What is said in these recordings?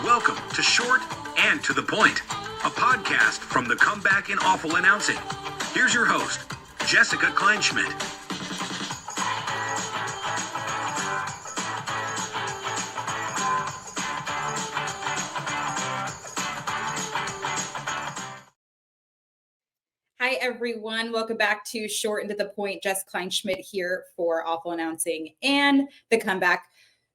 Welcome to Short and to the Point, a podcast from the Comeback in Awful Announcing. Here's your host, Jessica Kleinschmidt. Hi, everyone. Welcome back to Short and to the Point. Jess Kleinschmidt here for Awful Announcing and the Comeback.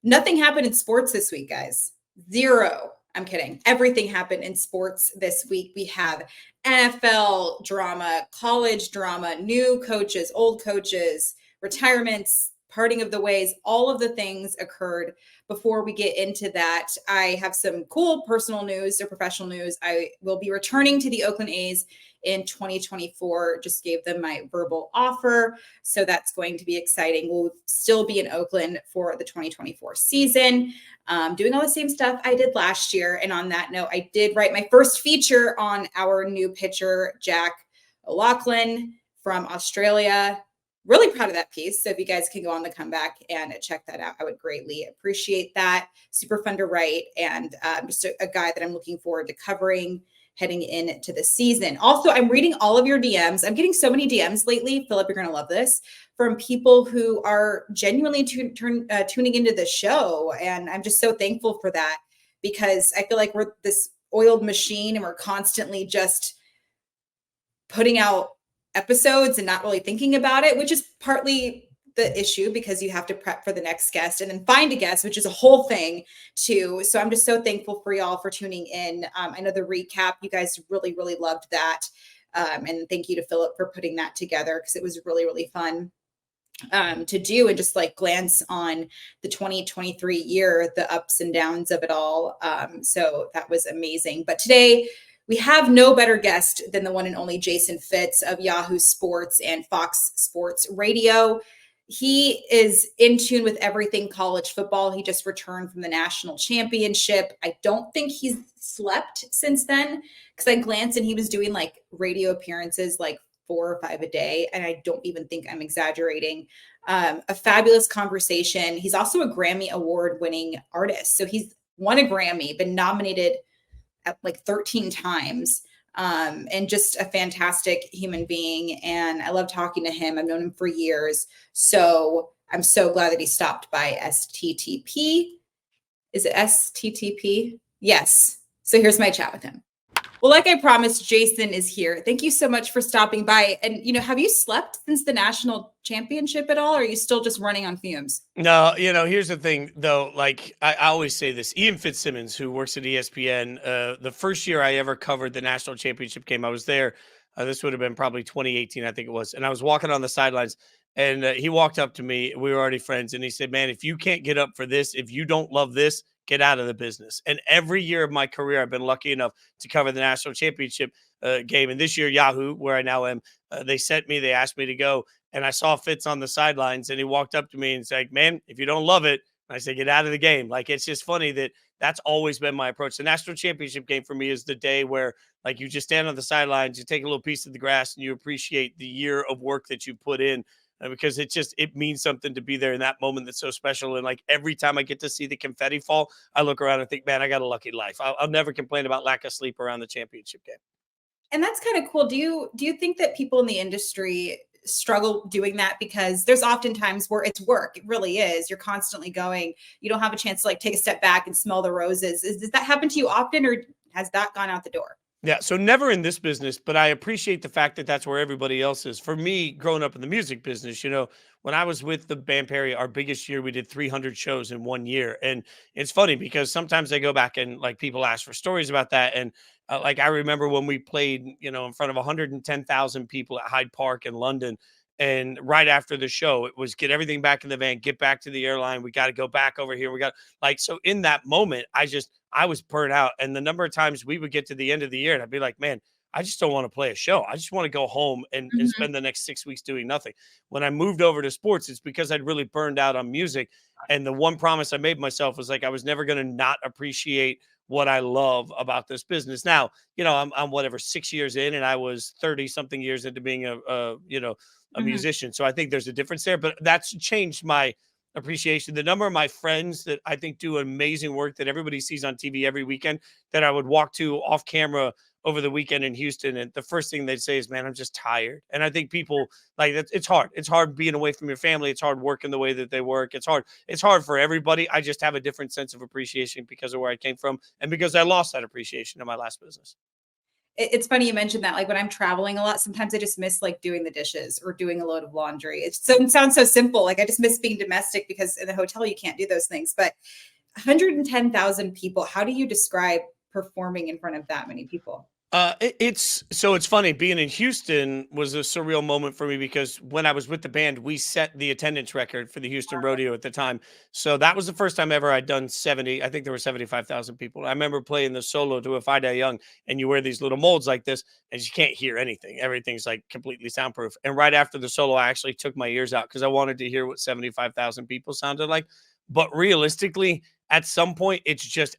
Nothing happened in sports this week, guys. Zero. I'm kidding. Everything happened in sports this week. We have NFL drama, college drama, new coaches, old coaches, retirements, parting of the ways. All of the things occurred. Before we get into that, I have some cool personal news or professional news. I will be returning to the Oakland A's in 2024. Just gave them my verbal offer. So that's going to be exciting. We'll still be in Oakland for the 2024 season, doing all the same stuff I did last year. And on that note, I did write my first feature on our new pitcher, Jack O'Loughlin from Australia. Really proud of that piece. So if you guys can go on the Comeback and check that out, I would greatly appreciate that. Super fun to write, and just a guy that I'm looking forward to covering heading into the season. Also, I'm reading all of your DMs. I'm getting so many DMs lately. Philip, you're going to love this, from people who are genuinely tuning into the show. And I'm just so thankful for that, because I feel like we're this oiled machine and we're constantly just putting out episodes and not really thinking about it, which is partly the issue, because you have to prep for the next guest and then find a guest, which is a whole thing too. So I'm just so thankful for y'all for tuning in. I know the recap, you guys really, really loved that. And thank you to Philip for putting that together, because it was really, really fun to do, and just like glance on the 2023 year, the ups and downs of it all. So that was amazing. But today, we have no better guest than the one and only Jason Fitz of Yahoo Sports and Fox Sports Radio. He is in tune with everything college football. He just returned from the national championship. I don't think he's slept since then, because I glanced and he was doing like radio appearances like 4 or 5 a day. And I don't even think I'm exaggerating. A fabulous conversation. He's also a Grammy Award winning artist. So he's won a Grammy, been nominated at like 13 times, and just a fantastic human being. And I love talking to him. I've known him for years. So I'm so glad that he stopped by STTP. Is it STTP? Yes. So here's my chat with him. Well, like I promised, Jason is here. Thank you so much for stopping by. And, have you slept since the national championship at all? Or are you still just running on fumes? No, here's the thing, though. Like I always say this, Ian Fitzsimmons, who works at ESPN, the first year I ever covered the national championship game, I was there. This would have been probably 2018, I think it was. And I was walking on the sidelines, and he walked up to me. We were already friends. And he said, man, if you can't get up for this, if you don't love this, get out of the business. And every year of my career, I've been lucky enough to cover the national championship game. And this year, Yahoo, where I now am, they asked me to go. And I saw Fitz on the sidelines, and he walked up to me and said, man, if you don't love it, I said, get out of the game. Like, it's just funny that that's always been my approach. The national championship game for me is the day where, like, you just stand on the sidelines, you take a little piece of the grass, and you appreciate the year of work that you put in. Because it means something to be there in that moment that's so special. And like every time I get to see the confetti fall, I look around and think, man, I got a lucky life. I'll never complain about lack of sleep around the championship game. And that's kind of cool. Do you think that people in the industry struggle doing that? Because there's often times where it's work. It really is. You're constantly going. You don't have a chance to like take a step back and smell the roses. Does that happen to you often, or has that gone out the door? Yeah, so never in this business, but I appreciate the fact that that's where everybody else is. For me, growing up in the music business, when I was with the band Perry, our biggest year, we did 300 shows in 1 year. And it's funny because sometimes I go back and like people ask for stories about that. And like I remember when we played, in front of 110,000 people at Hyde Park in London. And right after the show, it was get everything back in the van, get back to the airline. We got to go back over here. So in that moment, I was burnt out. And the number of times we would get to the end of the year and I'd be like, man, I just don't want to play a show. I just want to go home and spend the next 6 weeks doing nothing. When I moved over to sports, it's because I'd really burned out on music. And the one promise I made myself was like, I was never going to not appreciate what I love about this business. Now, I'm whatever, 6 years in, and I was 30 something years into being a musician. So I think there's a difference there, but that's changed my appreciation. The number of my friends that I think do amazing work that everybody sees on TV every weekend that I would walk to off camera over the weekend in Houston, and the first thing they'd say is, man, I'm just tired. And I think people like that. It's hard. It's hard being away from your family. It's hard working the way that they work. It's hard. It's hard for everybody. I just have a different sense of appreciation because of where I came from and because I lost that appreciation in my last business. It's funny you mentioned that. Like when I'm traveling a lot, sometimes I just miss like doing the dishes or doing a load of laundry. It sounds so simple. Like I just miss being domestic because in the hotel you can't do those things. But 110,000 people, how do you describe performing in front of that many people? It's funny. Being in Houston was a surreal moment for me because when I was with the band, we set the attendance record for the Houston Rodeo at the time. So that was the first time ever I'd done 70. I think there were 75,000 people. I remember playing the solo to If I Die Young, and you wear these little molds like this, and you can't hear anything. Everything's like completely soundproof. And right after the solo, I actually took my ears out because I wanted to hear what 75,000 people sounded like. But realistically, at some point, it's just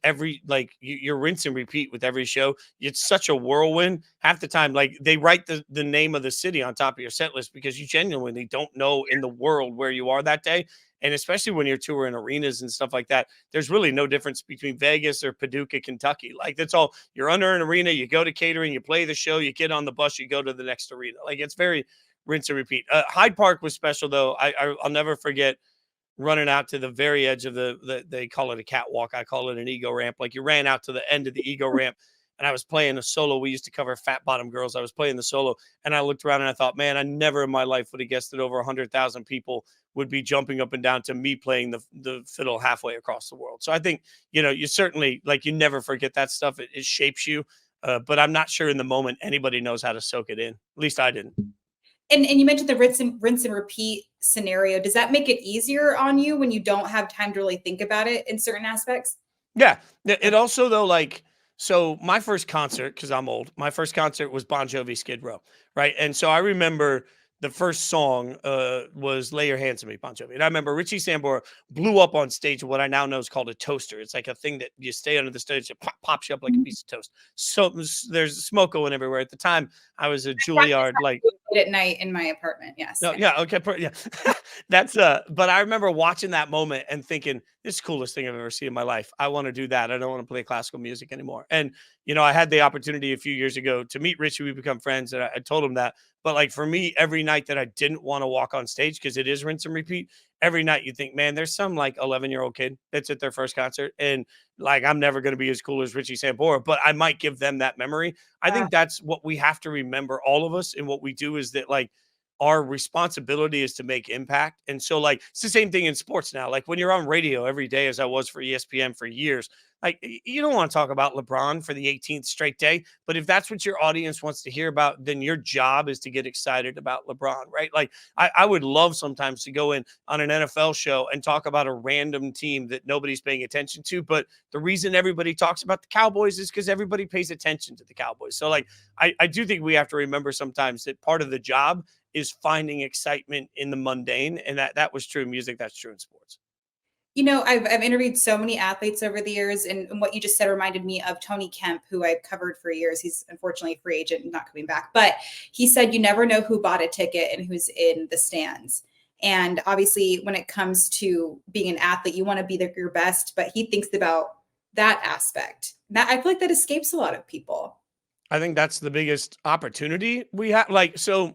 you're rinse and repeat with every show. It's such a whirlwind. Half the time, like they write the name of the city on top of your set list because you genuinely don't know in the world where you are that day. And especially when you're touring arenas and stuff like that, there's really no difference between Vegas or Paducah, Kentucky. Like that's all, you're under an arena, you go to catering, you play the show, you get on the bus, you go to the next arena. Like it's very rinse and repeat. Hyde Park was special though. I'll never forget running out to the very edge of they call it a catwalk. I call it an ego ramp. Like you ran out to the end of the ego ramp, and I was playing a solo. We used to cover Fat Bottom Girls. I was playing the solo, and I looked around and I thought, man, I never in my life would have guessed that over 100,000 people would be jumping up and down to me playing the fiddle halfway across the world. So I think, you certainly, like, you never forget that stuff. It shapes you. But I'm not sure in the moment anybody knows how to soak it in. At least I didn't. And you mentioned the rinse and repeat scenario. Does that make it easier on you when you don't have time to really think about it in certain aspects? Yeah. It also though, like, so my first concert, because I'm old, my first concert was Bon Jovi Skid Row, right? And so I remember the first song was Lay Your Hands on Me, Bon Jovi. And I remember Richie Sambora blew up on stage with what I now know is called a toaster. It's like a thing that you stay under the stage, it pops you up like a piece of toast. So there's smoke going everywhere. At the time, I was a Juilliard, like at night in my apartment. Yes. No, yeah, okay, yeah. That's but I remember watching that moment and thinking, this is the coolest thing I've ever seen in my life. I want to do that. I don't want to play classical music anymore. And I had the opportunity a few years ago to meet Richie. We become friends, and I told him that. But like for me, every night that I didn't want to walk on stage because it is rinse and repeat, every night you think, man, there's some like 11-year-old kid that's at their first concert, and like I'm never going to be as cool as Richie Sambora, but I might give them that memory. I think that's what we have to remember, all of us, and what we do is that like our responsibility is to make impact. And so like it's the same thing in sports now. Like when you're on radio every day, as I was for ESPN for years, like you don't want to talk about LeBron for the 18th straight day, but if that's what your audience wants to hear about, then your job is to get excited about LeBron, right? Like I would love sometimes to go in on an NFL show and talk about a random team that nobody's paying attention to. But the reason everybody talks about the Cowboys is because everybody pays attention to the Cowboys. So like, I do think we have to remember sometimes that part of the job is finding excitement in the mundane. And that was true in music. That's true in sports. I've interviewed so many athletes over the years, and what you just said reminded me of Tony Kemp, who I've covered for years. He's unfortunately a free agent and not coming back, but he said, you never know who bought a ticket and who's in the stands. And obviously when it comes to being an athlete, you want to be your best, but he thinks about that aspect. That I feel like that escapes a lot of people. I think that's the biggest opportunity we have. Like, so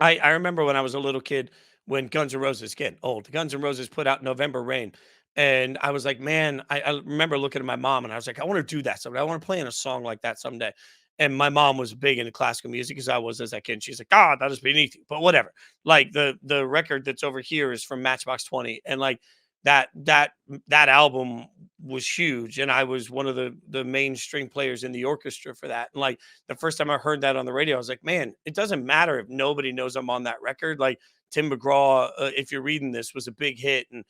I remember when I was a little kid, when Guns N' Roses, get old, Guns N' Roses put out November Rain. And I was like, man, I remember looking at my mom and I was like, I want to do that someday. I want to play in a song like that someday. And my mom was big into classical music as I was as a kid. She's like, that is beneath you, but whatever. Like the record that's over here is from Matchbox 20. And like that album was huge. And I was one of the main string players in the orchestra for that. And like the first time I heard that on the radio, I was like, man, it doesn't matter if nobody knows I'm on that record. Like Tim McGraw, if you're reading this, was a big hit. And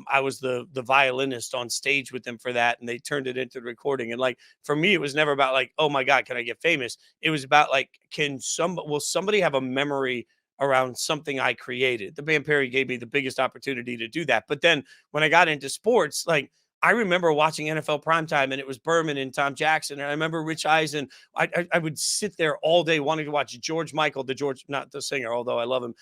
I was the violinist on stage with them for that. And they turned it into the recording. And like, for me, it was never about like, oh my God, can I get famous? It was about like, will somebody have a memory around something I created? The band Perry gave me the biggest opportunity to do that. But then when I got into sports, like I remember watching NFL primetime and it was Berman and Tom Jackson. And I remember Rich Eisen. I would sit there all day wanting to watch George Michael, not the singer, although I love him,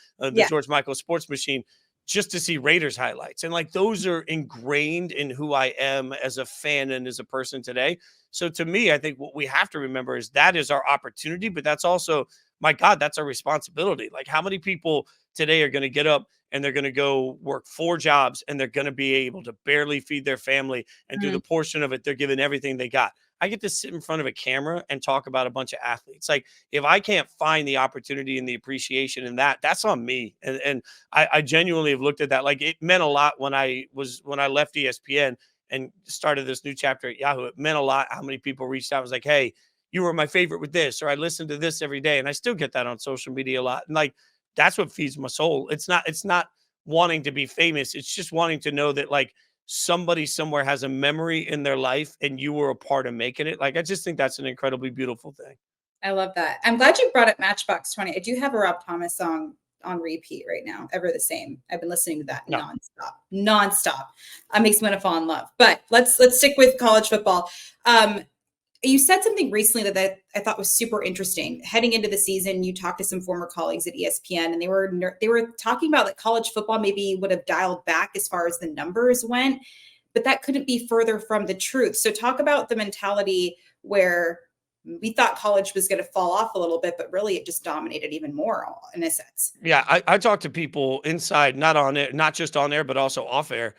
George Michael Sports Machine, just to see Raiders highlights. And like, those are ingrained in who I am as a fan and as a person today. So to me, I think what we have to remember is that is our opportunity, but that's also, my God, that's our responsibility. Like, how many people today are going to get up and they're going to go work 4 jobs and they're going to be able to barely feed their family and do the portion of it they're giving everything they got? I get to sit in front of a camera and talk about a bunch of athletes. Like, if I can't find the opportunity and the appreciation in that, that's on me. And I genuinely have looked at that. Like, it meant a lot when I left ESPN and started this new chapter at Yahoo. It meant a lot how many people reached out and was like, hey, you were my favorite with this, or I listened to this every day. And I still get that on social media a lot. And like, that's what feeds my soul. It's not wanting to be famous. It's just wanting to know that, like, somebody somewhere has a memory in their life and you were a part of making it. Like, I just think that's an incredibly beautiful thing. I love that. I'm glad you brought up Matchbox 20. I do have a Rob Thomas song on repeat right now, Ever the Same. I've been listening to that nonstop. It makes me want to fall in love. But let's stick with college football. You said something recently that I thought was super interesting. Heading into the season, you talked to some former colleagues at ESPN, and they were talking about that college football maybe would have dialed back as far as the numbers went, but that couldn't be further from the truth. So talk about the mentality where we thought college was going to fall off a little bit, but really it just dominated even more in a sense. Yeah, I talked to people inside, not on air, not just on air, but also off air,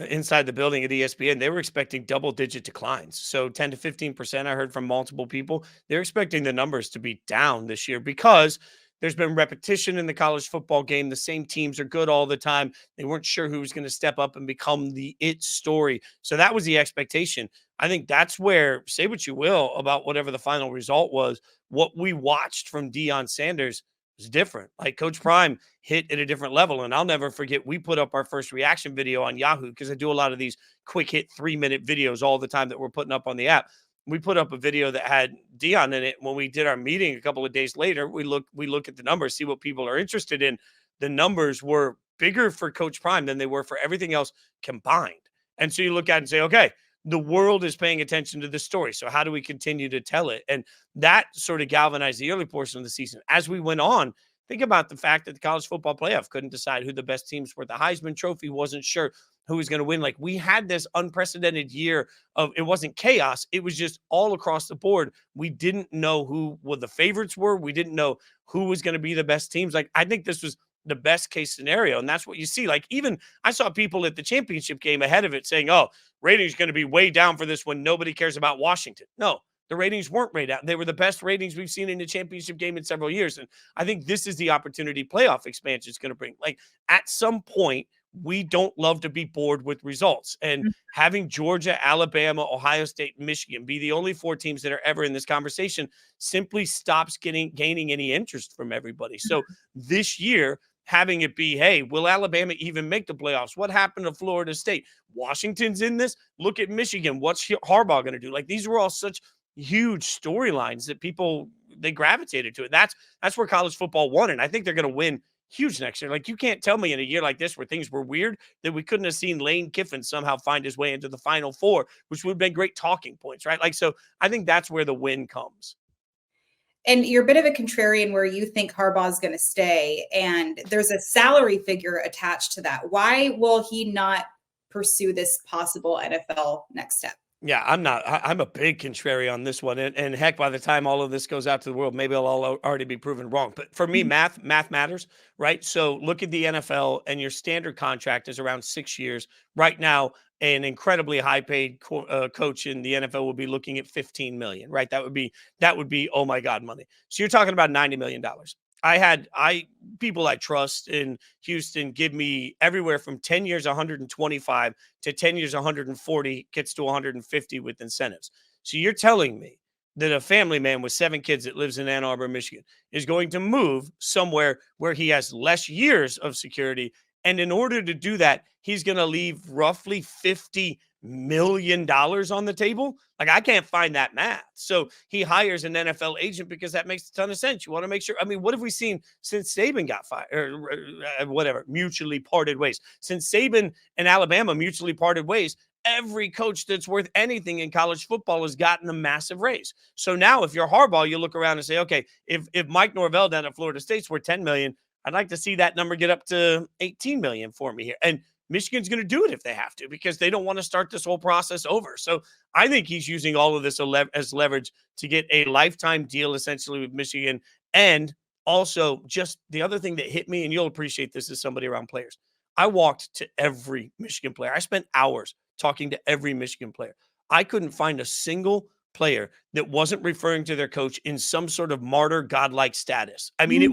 inside the building at ESPN. They were expecting double-digit declines. So 10 to 15%, I heard from multiple people. They're expecting the numbers to be down this year because there's been repetition in the college football game. The same teams are good all the time. They weren't sure who was going to step up and become the it story. So that was the expectation. I think that's where, say what you will about whatever the final result was, what we watched from Deion Sanders was different. Like, Coach Prime hit at a different level. And I'll never forget, we put up our first reaction video on Yahoo because I do a lot of these quick hit 3-minute videos all the time that we're putting up on the app. We put up a video that had Deion in it. When we did our meeting a couple of days later, we look at the numbers, see what people are interested in. The numbers were bigger for Coach Prime than they were for everything else combined. And so you look at it and say, okay, the world is paying attention to this story. So how do we continue to tell it? And that sort of galvanized the early portion of the season. As we went on, think about the fact that the college football playoff couldn't decide who the best teams were. The Heisman Trophy wasn't sure who was going to win. Like, we had this unprecedented year of, it wasn't chaos. It was just all across the board. We didn't know who the favorites were. We didn't know who was going to be the best teams. Like, I think this was the best case scenario. And that's what you see. Like, even I saw people at the championship game ahead of it saying, oh, ratings going to be way down for this when nobody cares about Washington. No, the ratings weren't way down. They were the best ratings we've seen in the championship game in several years. And I think this is the opportunity playoff expansion is going to bring. Like, at some point, we don't love to be bored with results. And having Georgia, Alabama, Ohio State, Michigan be the only 4 teams that are ever in this conversation simply stops gaining any interest from everybody. So this year, having it be, hey, will Alabama even make the playoffs? What happened to Florida State? Washington's in this. Look at Michigan. What's Harbaugh going to do? Like, these were all such huge storylines that people, they gravitated to it. That's where college football won. And I think they're going to win huge next year. Like, you can't tell me in a year like this where things were weird that we couldn't have seen Lane Kiffin somehow find his way into the Final Four, which would have been great talking points, right? Like, so I think that's where the win comes. And you're a bit of a contrarian where you think Harbaugh is going to stay, and there's a salary figure attached to that. Why will he not pursue this possible NFL next step? Yeah, I'm a big contrary on this one. And heck, by the time all of this goes out to the world, maybe I'll already be proven wrong. But for me, math matters, right? So look at the NFL, and your standard contract is around 6 years. Right now, an incredibly high paid coach in the NFL will be looking at $15 million, right? That would be, oh my God, money. So you're talking about $90 million. People I trust in Houston give me everywhere from 10 years, 125 to 10 years, 140 gets to 150 with incentives. So you're telling me that a family man with 7 kids that lives in Ann Arbor, Michigan is going to move somewhere where he has less years of security. And in order to do that, he's going to leave roughly $50 million on the table. Like, I can't find that math. So he hires an NFL agent because that makes a ton of sense. You want to make sure. I mean, what have we seen since Saban got fired or whatever, mutually parted ways? Since Saban and Alabama mutually parted ways, every coach that's worth anything in college football has gotten a massive raise. So now if you're Harbaugh, you look around and say, okay, if Mike Norvell down at Florida State's worth $10 million, I'd like to see that number get up to 18 million for me here. And Michigan's going to do it if they have to, because they don't want to start this whole process over. So I think he's using all of this as leverage to get a lifetime deal essentially with Michigan. And also, just the other thing that hit me, and you'll appreciate this as somebody around players. I walked to every Michigan player. I spent hours talking to every Michigan player. I couldn't find a single player that wasn't referring to their coach in some sort of martyr godlike status. I mean, it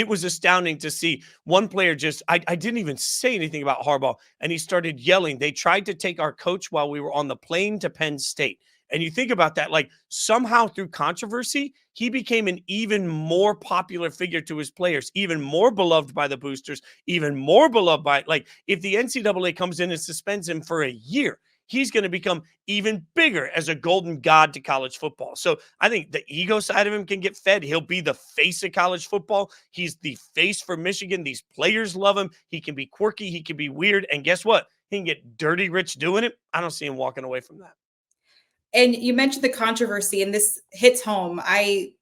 was astounding to see one player I didn't even say anything about Harbaugh, and he started yelling. They tried to take our coach while we were on the plane to Penn State. And you think about that, like somehow through controversy, he became an even more popular figure to his players, even more beloved by the boosters, even more beloved by, like, if the NCAA comes in and suspends him for a year, he's going to become even bigger as a golden god to college football. So I think the ego side of him can get fed. He'll be the face of college football. He's the face for Michigan. These players love him. He can be quirky. He can be weird. And guess what? He can get dirty rich doing it. I don't see him walking away from that. And you mentioned the controversy, and this hits home.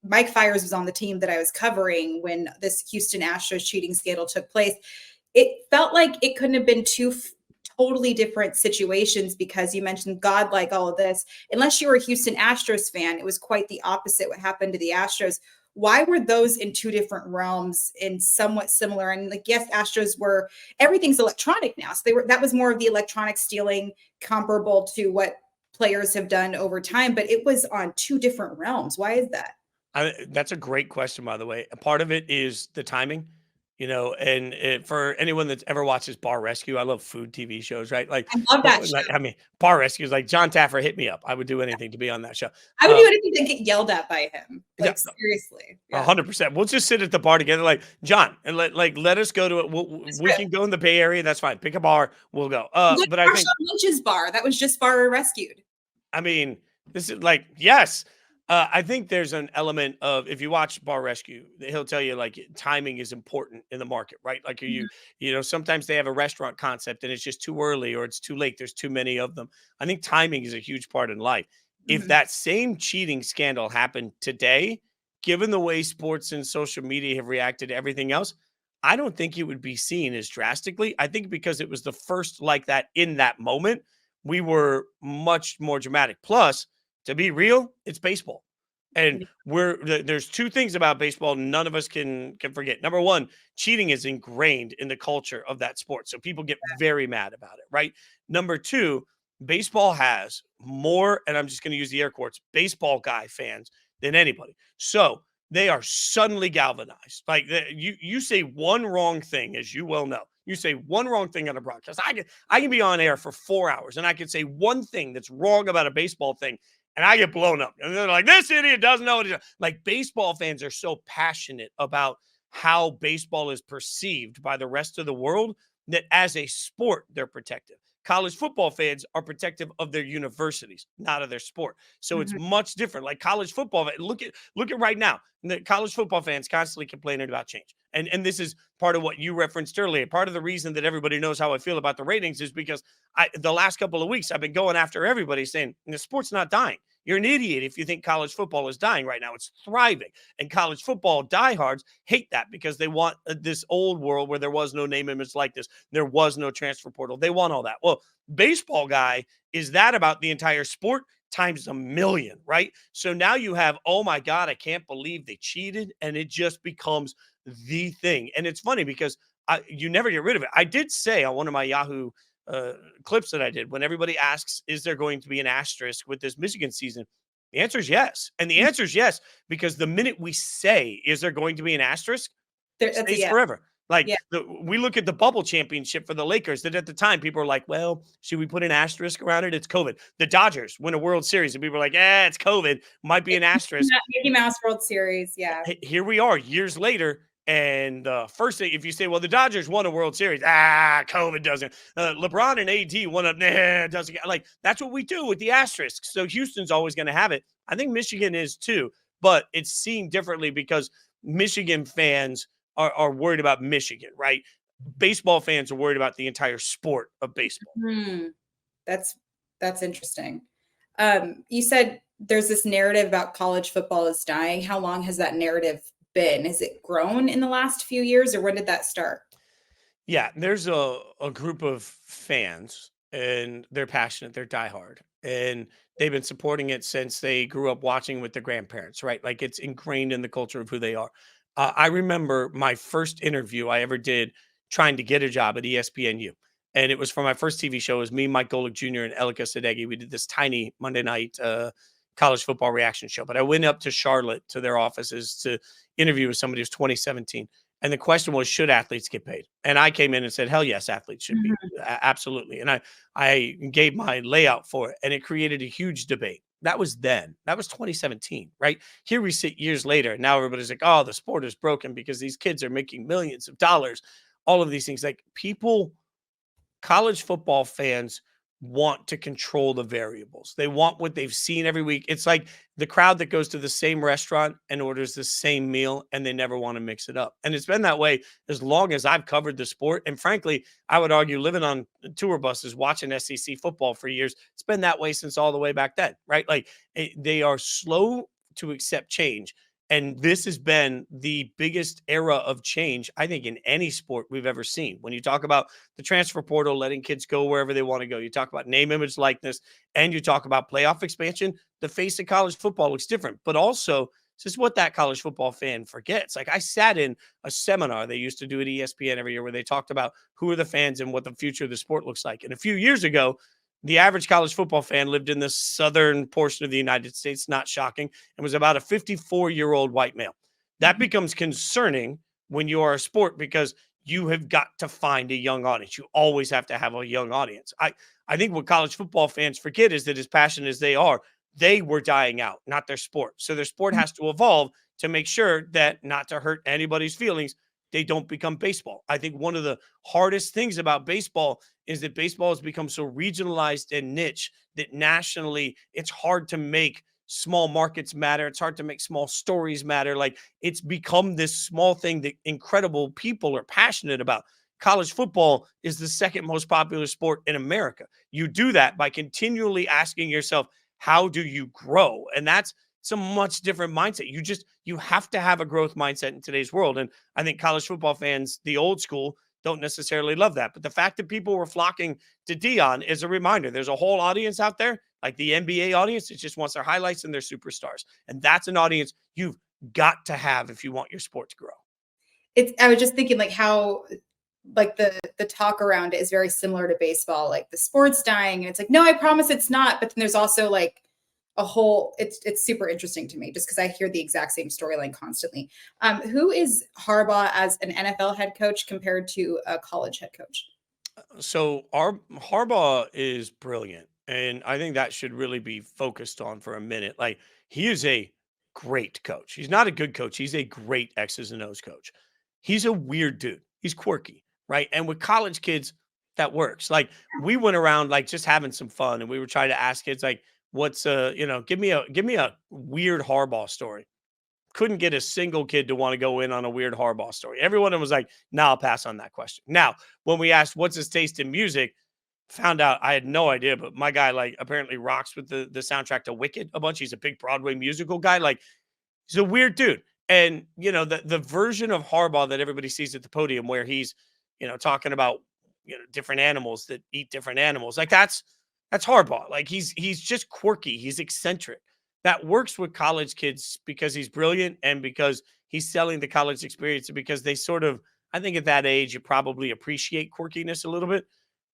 Mike Fiers was on the team that I was covering when this Houston Astros cheating scandal took place. It felt like it couldn't have been two totally different situations, because you mentioned God, like all of this. Unless you were a Houston Astros fan, it was quite the opposite what happened to the Astros. Why were those in two different realms and somewhat similar? And like, yes, Astros everything's electronic now. So that was more of the electronic stealing, comparable to what players have done over time, but it was on two different realms. Why is that? That's a great question, by the way. A part of it is the timing, and for anyone that ever watches Bar Rescue, I love food TV shows, right? Like, I love that show. I mean, Bar Rescue is like John Taffer, hit me up. I would do anything to be on that show. I would do anything to get yelled at by him. Like, yeah, seriously. 100%. We'll just sit at the bar together, like, John, and let us go to it. We can go in the Bay Area. That's fine. Pick a bar. We'll go. But I think Lynch's bar, that was just Bar Rescued. I mean, this is like, yes. I think there's an element of, if you watch Bar Rescue, he'll tell you like timing is important in the market, right? Like sometimes they have a restaurant concept and it's just too early or it's too late. There's too many of them. I think timing is a huge part in life. If that same cheating scandal happened today, given the way sports and social media have reacted to everything else, I don't think it would be seen as drastically. I think because it was the first like that in that moment, we were much more dramatic. Plus, to be real, it's baseball. And there's two things about baseball none of us can forget. Number one, cheating is ingrained in the culture of that sport. So people get very mad about it, right? Number two, baseball has more, and I'm just going to use the air quotes, baseball guy fans than anybody. So they are suddenly galvanized. Like you say one wrong thing, as you well know. You say one wrong thing on a broadcast. I can be on air for 4 hours and I can say one thing that's wrong about a baseball thing and I get blown up. And they're like, this idiot doesn't know what he's doing. Like, baseball fans are so passionate about how baseball is perceived by the rest of the world that as a sport, they're protective. College football fans are protective of their universities, not of their sport. So it's much different. Like college football, look at right now. The college football fans constantly complaining about change. And this is part of what you referenced earlier. Part of the reason that everybody knows how I feel about the ratings is because the last couple of weeks I've been going after everybody saying the sport's not dying. You're an idiot if you think college football is dying right now. It's thriving. And college football diehards hate that because they want this old world where there was no name, image, likeness. There was no transfer portal. They want all that. Well, baseball guy, is that about the entire sport times a million, right? So now you have, oh my God, I can't believe they cheated. And it just becomes the thing. And it's funny because you never get rid of it. I did say on one of my Yahoo clips that I did, when everybody asks, is there going to be an asterisk with this Michigan season? The answer is yes. And the answer is yes, because the minute we say, is there going to be an asterisk? It stays forever. Like we look at the bubble championship for the Lakers that at the time people were like, well, should we put an asterisk around it? It's COVID. The Dodgers win a World Series and people were like, it's COVID. Might be an asterisk. Mickey Mouse World Series. Yeah. Here we are years later. And first thing, if you say, well, the Dodgers won a World Series, COVID doesn't. LeBron and AD won up, doesn't. Like, that's what we do with the asterisks. So Houston's always going to have it. I think Michigan is too, but it's seen differently because Michigan fans are worried about Michigan, right? Baseball fans are worried about the entire sport of baseball. That's interesting. You said there's this narrative about college football is dying. How long has that narrative been been? Has it grown in the last few years, or when did that start? Yeah, there's a group of fans, and they're passionate, they're diehard, and they've been supporting it since they grew up watching with their grandparents, right? Like it's ingrained in the culture of who they are. I remember my first interview I ever did trying to get a job at ESPNU. And it was for my first TV show. It was me, Mike Golick Jr., and Elika Sadeghi. We did this tiny Monday night college football reaction show. But I went up to Charlotte to their offices to interview with somebody. It was 2017. And the question was, should athletes get paid? And I came in and said, hell yes, athletes should be. Absolutely. And I gave my layout for it, and it created a huge debate. That was then. That was 2017, right? Here we sit years later. And now everybody's like, oh, the sport is broken because these kids are making millions of dollars. All of these things. Like college football fans want to control the variables. They want what they've seen every week. It's like the crowd that goes to the same restaurant and orders the same meal, and they never want to mix it up. And it's been that way as long as I've covered the sport. And frankly, I would argue living on tour buses, watching SEC football for years, it's been that way since all the way back then, right? Like they are slow to accept change. And this has been the biggest era of change, I think, in any sport we've ever seen. When you talk about the transfer portal, letting kids go wherever they want to go, you talk about name, image, likeness, and you talk about playoff expansion, the face of college football looks different. But also, this is what that college football fan forgets. Like I sat in a seminar they used to do at ESPN every year where they talked about who are the fans and what the future of the sport looks like. And a few years ago, the average college football fan lived in the southern portion of the United States, not shocking, and was about a 54-year-old white male. That becomes concerning when you are a sport because you have got to find a young audience. You always have to have a young audience. I think what college football fans forget is that as passionate as they were dying out, not their sport. So their sport has to evolve to make sure that, not to hurt anybody's feelings, they don't become baseball. I think one of the hardest things about baseball is that baseball has become so regionalized and niche that nationally it's hard to make small markets matter. It's hard to make small stories matter. Like it's become this small thing that incredible people are passionate about. College football is the second most popular sport in America. You do that by continually asking yourself, how do you grow? And that's it's a much different mindset. You have to have a growth mindset in today's world. And I think college football fans, the old school, don't necessarily love that. But the fact that people were flocking to Dion is a reminder. There's a whole audience out there, like the NBA audience, that just wants their highlights and their superstars. And that's an audience you've got to have if you want your sport to grow. I was just thinking like how like the talk around it is very similar to baseball, like the sport's dying. And it's like, no, I promise it's not. But then there's also like a whole, it's super interesting to me just because I hear the exact same storyline constantly. Who is Harbaugh as an NFL head coach compared to a college head coach? So our Harbaugh is brilliant, and I think that should really be focused on for a minute. Like he is a great coach. He's not a good coach. He's a great X's and O's coach. He's a weird dude. He's quirky, right? And with college kids, that works. Like we went around like just having some fun, and we were trying to ask kids like, "What's give me a weird Harbaugh story." Couldn't get a single kid to want to go in on a weird Harbaugh story. Everyone was like, "No, I'll pass on that question." Now, when we asked what's his taste in music, found out I had no idea, but my guy like apparently rocks with the soundtrack to Wicked a bunch. He's a big Broadway musical guy. Like he's a weird dude. And the version of Harbaugh that everybody sees at the podium where he's, talking about different animals that eat different animals. Like that's Harbaugh. Like he's just quirky. He's eccentric. That works with college kids because he's brilliant and because he's selling the college experience and because they sort of, I think at that age, you probably appreciate quirkiness a little bit.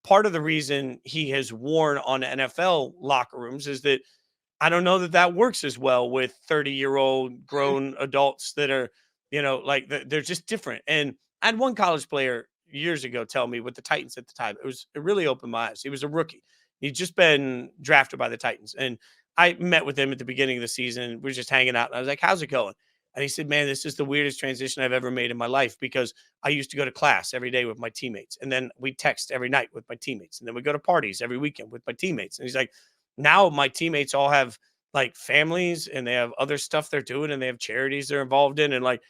Part of the reason he has worn on NFL locker rooms is that I don't know that that works as well with 30-year-old grown adults that are, they're just different. And I had one college player years ago tell me with the Titans at the time, it really opened my eyes. He was a rookie. He'd just been drafted by the Titans. And I met with him at the beginning of the season. We were just hanging out. And I was like, how's it going? And he said, man, this is the weirdest transition I've ever made in my life because I used to go to class every day with my teammates. And then we text every night with my teammates. And then we go to parties every weekend with my teammates. And he's like, now my teammates all have like families and they have other stuff they're doing and they have charities they're involved in. And like,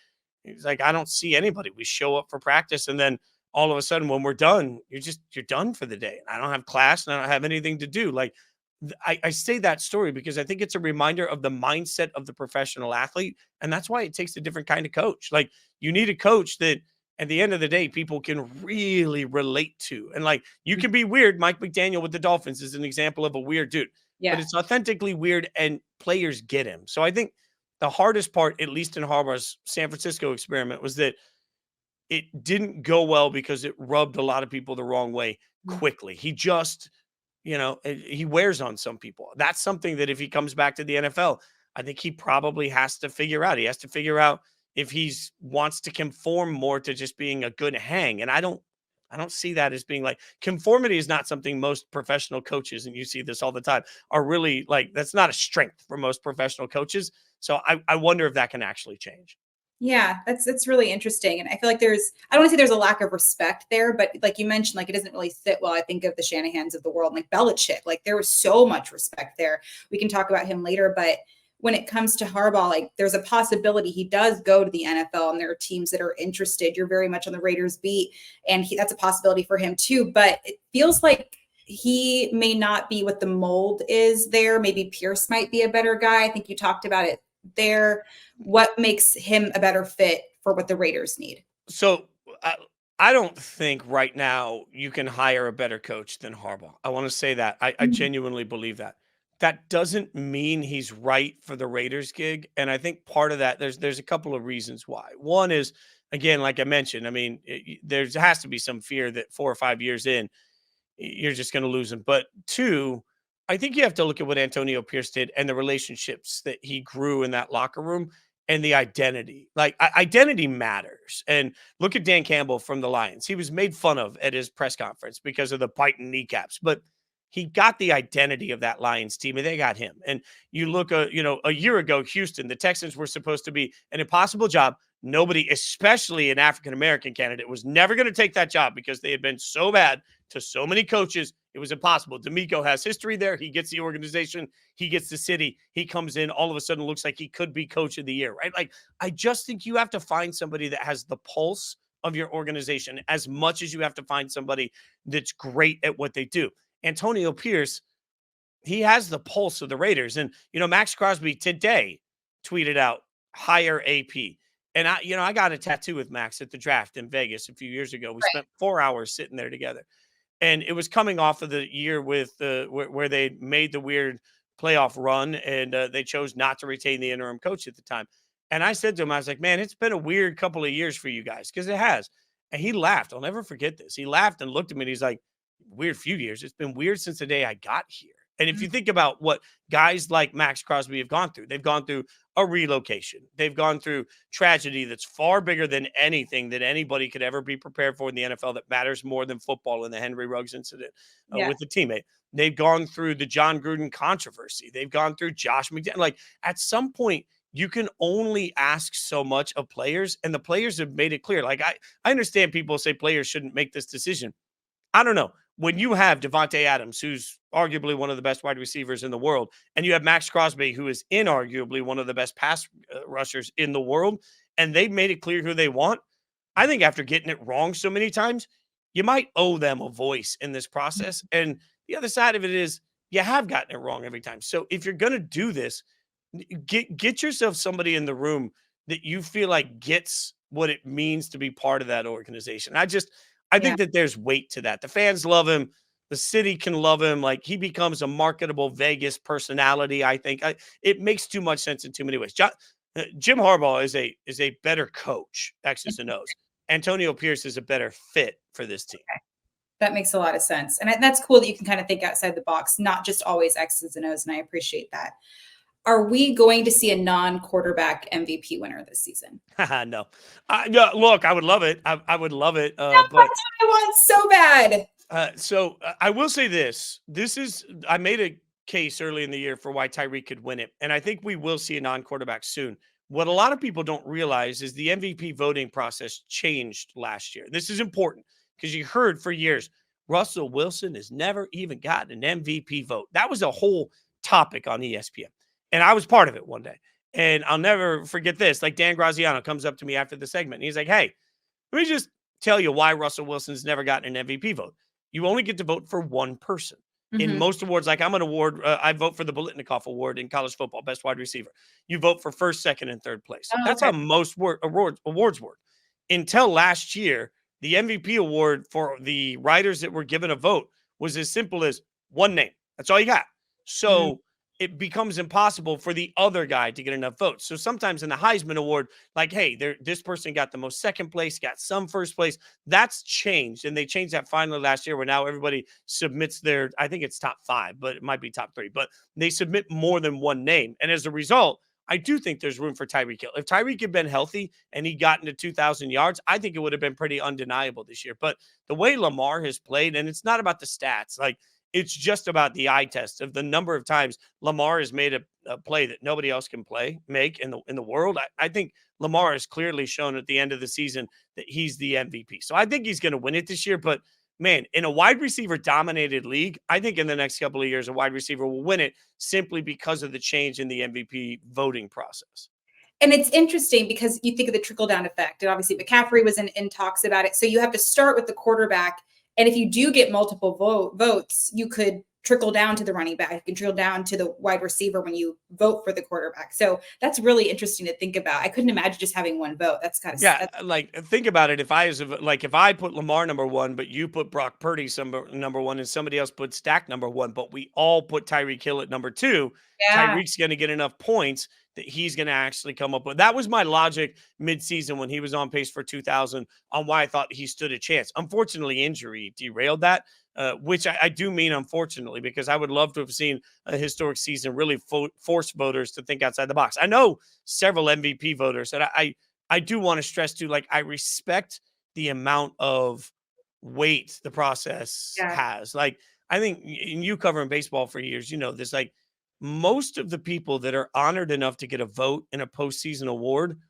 he's like, I don't see anybody. We show up for practice. And then all of a sudden when we're done, you're done for the day. I don't have class and I don't have anything to do. Like, I say that story because I think it's a reminder of the mindset of the professional athlete. And that's why it takes a different kind of coach. Like, you need a coach that at the end of the day, people can really relate to. And like, you can be weird. Mike McDaniel with the Dolphins is an example of a weird dude, but Yeah. it's authentically weird and players get him. So I think the hardest part, at least in Harbaugh's San Francisco experiment, was that it didn't go well because it rubbed a lot of people the wrong way quickly. He just, he wears on some people. That's something that if he comes back to the NFL, I think he probably has to figure out. He has to figure out if he's wants to conform more to just being a good hang. And I don't see that as being like conformity is not something most professional coaches, and you see this all the time, are really like, that's not a strength for most professional coaches. So I wonder if that can actually change. Yeah, that's really interesting. And I feel like I don't want to say there's a lack of respect there, but like you mentioned, like it doesn't really sit well. I think of the Shanahans of the world, like Belichick, like there was so much respect there. We can talk about him later, but when it comes to Harbaugh, like there's a possibility he does go to the NFL and there are teams that are interested. You're very much on the Raiders beat, and that's a possibility for him too. But it feels like he may not be what the mold is there. Maybe Pierce might be a better guy. I think you talked about it there. What makes him a better fit for what the Raiders need? So I don't think right now you can hire a better coach than Harbaugh. I want to say that. I genuinely believe that. That doesn't mean he's right for the Raiders gig. And I think part of that, there's a couple of reasons why. One is, again, like I mentioned, I mean, there has to be some fear that 4 or 5 years in, you're just going to lose him. But two, I think you have to look at what Antonio Pierce did and the relationships that he grew in that locker room and the identity. Like, identity matters. And look at Dan Campbell from the Lions. He was made fun of at his press conference because of the biting kneecaps, but he got the identity of that Lions team, and they got him. And you look, a year ago, Houston, the Texans were supposed to be an impossible job. Nobody, especially an African-American candidate, was never going to take that job because they had been so bad to so many coaches. It was impossible. D'Amico has history there. He gets the organization. He gets the city. He comes in, all of a sudden looks like he could be coach of the year, right? Like, I just think you have to find somebody that has the pulse of your organization as much as you have to find somebody that's great at what they do. Antonio Pierce, he has the pulse of the Raiders. And, Max Crosby today tweeted out, hire AP. And I got a tattoo with Max at the draft in Vegas a few years ago. We spent 4 hours sitting there together. And it was coming off of the year with where they made the weird playoff run, and they chose not to retain the interim coach at the time. And I said to him, I was like, man, it's been a weird couple of years for you guys, because it has. And he laughed. I'll never forget this. He laughed and looked at me, and he's like, weird few years. It's been weird since the day I got here. And if you think about what guys like Max Crosby have gone through, they've gone through a relocation. They've gone through tragedy that's far bigger than anything that anybody could ever be prepared for in the NFL that matters more than football, in the Henry Ruggs incident with the teammate. They've gone through the John Gruden controversy. They've gone through Josh McDaniels. Like, at some point, you can only ask so much of players, and the players have made it clear. Like, I understand people say players shouldn't make this decision. I don't know. When you have Devontae Adams, who's arguably one of the best wide receivers in the world, and you have Max Crosby, who is inarguably one of the best pass rushers in the world, and they've made it clear who they want, I think after getting it wrong so many times, you might owe them a voice in this process. And the other side of it is you have gotten it wrong every time. So if you're going to do this, get yourself somebody in the room that you feel like gets what it means to be part of that organization. I think that there's weight to that. The fans love him. The city can love him. Like, he becomes a marketable Vegas personality. I think it makes too much sense in too many ways. Jim Harbaugh is a better coach, X's and O's. Antonio Pierce is a better fit for this team. Okay. That makes a lot of sense. And that's cool that you can kind of think outside the box, not just always X's and O's. And I appreciate that. Are we going to see a non-quarterback MVP winner this season? No. Look, I would love it. I would love it. But I want so bad. So I will say this. I made a case early in the year for why Tyreek could win it. And I think we will see a non-quarterback soon. What a lot of people don't realize is the MVP voting process changed last year. This is important because you heard for years, Russell Wilson has never even gotten an MVP vote. That was a whole topic on ESPN. And I was part of it one day. And I'll never forget this. Like, Dan Graziano comes up to me after the segment, and he's like, hey, let me just tell you why Russell Wilson's never gotten an MVP vote. You only get to vote for one person. In Mhm. most awards, like I'm an award, I vote for the Bolitnikoff Award in college football, best wide receiver. You vote for first, second, and third place. Oh, That's okay. how most awards work. Until last year, the MVP award for the writers that were given a vote was as simple as one name. That's all you got. Mm. So it becomes impossible for the other guy to get enough votes. So sometimes in the Heisman Award, like, hey, this person got the most second place, got some first place. That's changed. And they changed that finally last year where now everybody submits their, I think it's top 5, but it might be top 3, but they submit more than one name. And as a result, I do think there's room for Tyreek Hill. If Tyreek had been healthy and he got into 2,000 yards, I think it would have been pretty undeniable this year. But the way Lamar has played, and it's not about the stats, like it's just about the eye test of the number of times Lamar has made a play that nobody else can make in the world. I think Lamar has clearly shown at the end of the season that he's the MVP. So I think he's going to win it this year. But man, in a wide receiver dominated league, I think in the next couple of years, a wide receiver will win it simply because of the change in the MVP voting process. And it's interesting because you think of the trickle down effect. And obviously, McCaffrey was in talks about it. So you have to start with the quarterback. And if you do get multiple votes, you could trickle down to the running back. You can trickle down to the wide receiver when you vote for the quarterback. So that's really interesting to think about. I couldn't imagine just having one vote. That's kind of like think about it. If I put Lamar number 1, but you put Brock Purdy number 1, and somebody else put Stack number 1, but we all put Tyreek Hill at number 2, Yeah. Tyreek's going to get enough points that he's going to actually come up with. That was my logic midseason when he was on pace for 2,000 on why I thought he stood a chance. Unfortunately, injury derailed that, which I do mean unfortunately, because I would love to have seen a historic season really force voters to think outside the box. I know several MVP voters, and I do want to stress too, like I respect the amount of weight the process has. Like I think in you covering baseball for years, you know, this like most of the people that are honored enough to get a vote in a postseason award,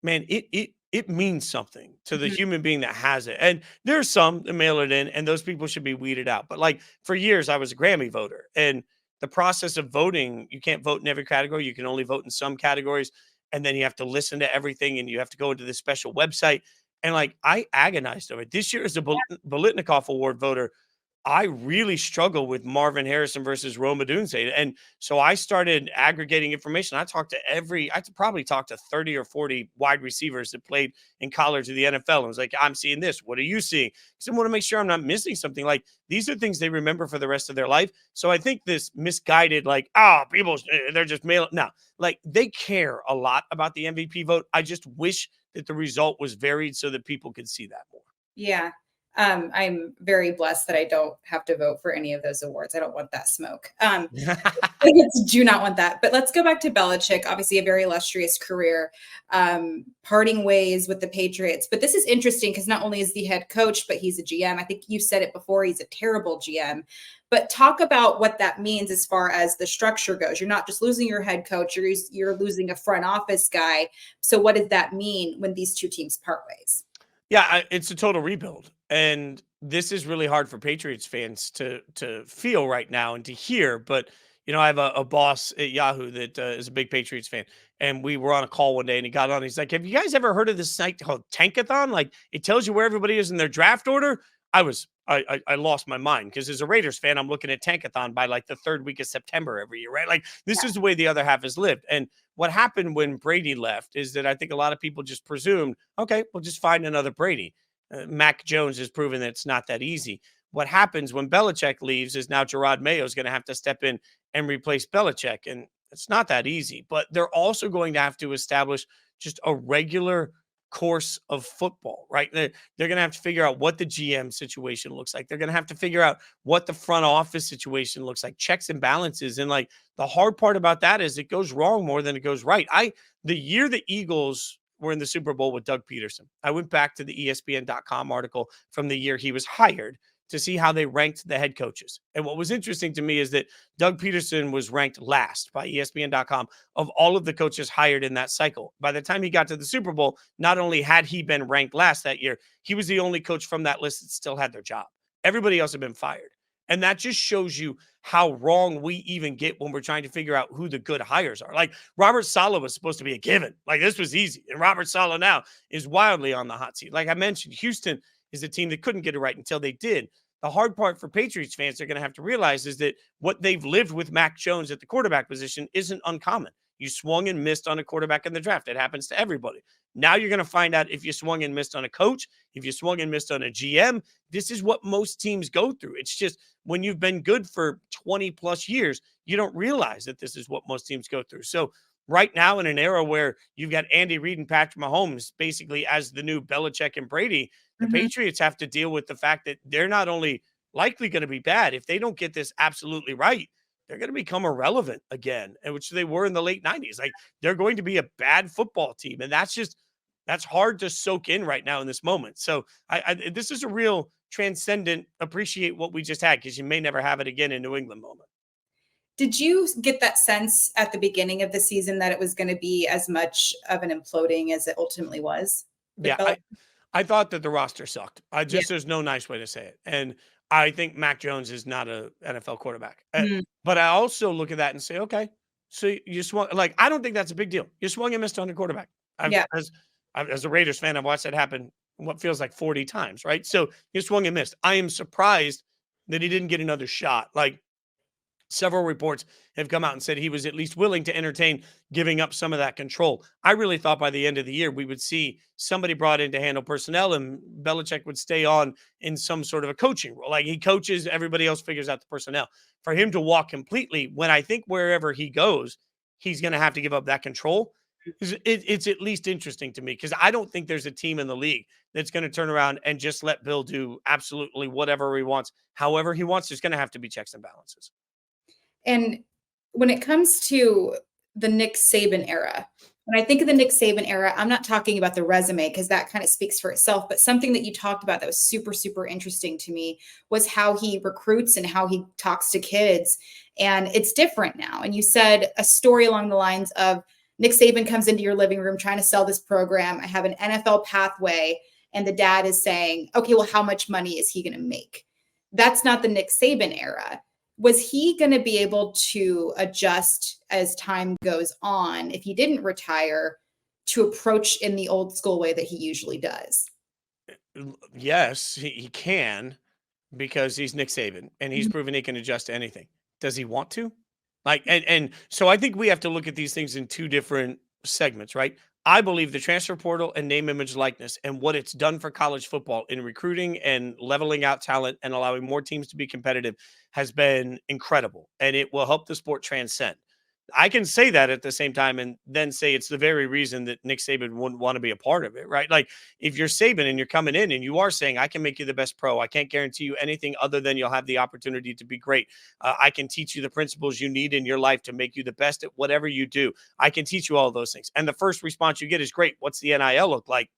man, it means something to the Mhm. human being that has it. And there's some that mail it in, and those people should be weeded out. But like for years, I was a Grammy voter, and the process of voting, you can't vote in every category. You can only vote in some categories, and then you have to listen to everything, and you have to go into this special website. And like I agonized over it. This year as a Bolitnikoff Award voter, I really struggle with Marvin Harrison versus Rome Odunze. And so I started aggregating information. I probably talked to 30 or 40 wide receivers that played in college or the NFL. I was like, I'm seeing this. What are you seeing? Because I want to make sure I'm not missing something. Like these are things they remember for the rest of their life. So I think this misguided, like, people, they're just mailing. No, like they care a lot about the MVP vote. I just wish that the result was varied so that people could see that more. Yeah. I'm very blessed that I don't have to vote for any of those awards. I don't want that smoke. Do not want that. But let's go back to Belichick. Obviously, a very illustrious career, parting ways with the Patriots. But this is interesting because not only is the head coach, but he's a GM. I think you said it before. He's a terrible GM. But talk about what that means as far as the structure goes. You're not just losing your head coach. You're losing a front office guy. So what does that mean when these two teams part ways? Yeah, it's a total rebuild. And this is really hard for Patriots fans to feel right now and to hear. But, you know, I have a boss at Yahoo that is a big Patriots fan. And we were on a call one day and he got on. He's like, have you guys ever heard of this site called Tankathon? Like it tells you where everybody is in their draft order. I lost my mind because as a Raiders fan, I'm looking at Tankathon by like the third week of September every year, right? Like this is the way the other half has lived. And what happened when Brady left is that I think a lot of people just presumed, okay, we'll just find another Brady. Mac Jones has proven that it's not that easy. What happens when Belichick leaves is now Gerard Mayo is going to have to step in and replace Belichick. And it's not that easy, but they're also going to have to establish just a regular course of football, right? They're going to have to figure out what the GM situation looks like. They're going to have to figure out what the front office situation looks like, checks and balances. And like the hard part about that is it goes wrong more than it goes right. The year the Eagles were in the Super Bowl with Doug Peterson, I went back to the ESPN.com article from the year he was hired to see how they ranked the head coaches. And what was interesting to me is that Doug Peterson was ranked last by ESPN.com of all of the coaches hired in that cycle. By the time he got to the Super Bowl, not only had he been ranked last that year, he was the only coach from that list that still had their job. Everybody else had been fired. And that just shows you how wrong we even get when we're trying to figure out who the good hires are. Like Robert Saleh was supposed to be a given. Like this was easy. And Robert Saleh now is wildly on the hot seat. Like I mentioned, Houston is a team that couldn't get it right until they did. The hard part for Patriots fans they're going to have to realize is that what they've lived with Mac Jones at the quarterback position isn't uncommon. You swung and missed on a quarterback in the draft. It happens to everybody. Now you're going to find out if you swung and missed on a coach, if you swung and missed on a GM. This is what most teams go through. It's just when you've been good for 20 plus years, you don't realize that this is what most teams go through. So right now in an era where you've got Andy Reid and Patrick Mahomes basically as the new Belichick and Brady, the Patriots have to deal with the fact that they're not only likely going to be bad, if they don't get this absolutely right, they're going to become irrelevant again, which they were in the late 90s. Like they're going to be a bad football team. And that's hard to soak in right now in this moment. So this is a real transcendent appreciate what we just had because you may never have it again in New England moment. Did you get that sense at the beginning of the season that it was going to be as much of an imploding as it ultimately was? Yeah, I thought that the roster sucked. There's no nice way to say it. And I think Mac Jones is not an NFL quarterback. But I also look at that and say, okay, so you swung. Like, I don't think that's a big deal. You swung and missed on a quarterback. As a Raiders fan, I've watched that happen what feels like 40 times, right? So you swung and missed. I am surprised that he didn't get another shot. Like, several reports have come out and said he was at least willing to entertain giving up some of that control. I really thought by the end of the year, we would see somebody brought in to handle personnel and Belichick would stay on in some sort of a coaching role. Like he coaches, everybody else figures out the personnel. For him to walk completely, when I think wherever he goes, he's going to have to give up that control. It's at least interesting to me because I don't think there's a team in the league that's going to turn around and just let Bill do absolutely whatever he wants. However he wants, there's going to have to be checks and balances. And when it comes to the Nick Saban era, when I think of the Nick Saban era, I'm not talking about the resume because that kind of speaks for itself, but something that you talked about that was super, super interesting to me was how he recruits and how he talks to kids. And it's different now. And you said a story along the lines of Nick Saban comes into your living room trying to sell this program. I have an NFL pathway. And the dad is saying, okay, well, how much money is he going to make? That's not the Nick Saban era. Was he going to be able to adjust as time goes on if he didn't retire to approach in the old school way that he usually does? Yes, he can because he's Nick Saban and he's proven he can adjust to anything. Does he want to? Like, and so I think we have to look at these things in two different segments, right? I believe the transfer portal and name, image, likeness and what it's done for college football in recruiting and leveling out talent and allowing more teams to be competitive has been incredible. And it will help the sport transcend. I can say that at the same time and then say it's the very reason that Nick Saban wouldn't want to be a part of it, right? Like if you're Saban and you're coming in and you are saying, I can make you the best pro. I can't guarantee you anything other than you'll have the opportunity to be great. I can teach you the principles you need in your life to make you the best at whatever you do. I can teach you all of those things. And the first response you get is great. What's the NIL look like?